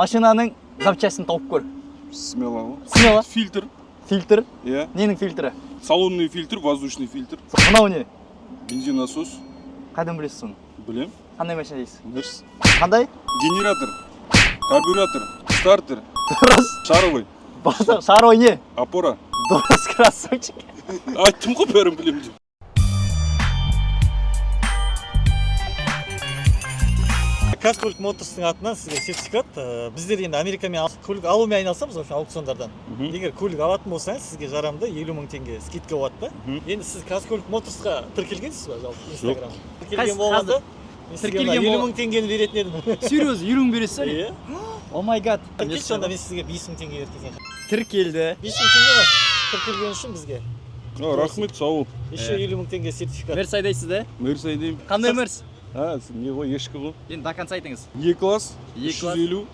Машинаның запчастьін тауып көр. Смело. Смело. Фильтр. Фильтр. Иә. Ненің фильтрі? Салонный фильтр, воздушный фильтр. Мынау не? Бензин насос. Қайдан білесіз соны? Білем. Қандай машина дейсіз? Мерс. Қандай? Генератор. Карбюратор. Стартер. Дұрыс. Шаровый. Шаровый не? Опора. Дұрыс, красавчик. Айттым ғой бәрін білем деп. Казкөлік Моторстың атынан сізге сертификат. Біздер енді Америкамен көлік алумен айналысамыз, аукциондардан. Егер көлік алатын болсаңыз, сізге жарамды 50 мың теңге скидка болады да. Енді сіз Казкөлік Моторсқа тіркелгенсіз ба жалпы Instagram? Тіркелген болғанда мен сізге 50 мың теңгені беретін едім. Серьез, 20 мың бересіз әлі? Иә. О май гад. Тіркелші онда мен сізге 5 мың теңге беретін. Тіркелді. 5 мың теңге ма? Тіркелген үшін бізге. Рахмет, сау. Еще 50 мың теңге сертификат. Мерс айдайсыз да? Мерс айдаймын. Қандай мерс? Не ғой, ешкі ғой. Енді до конца айтыңыз. Е класс. 2 класс. 350.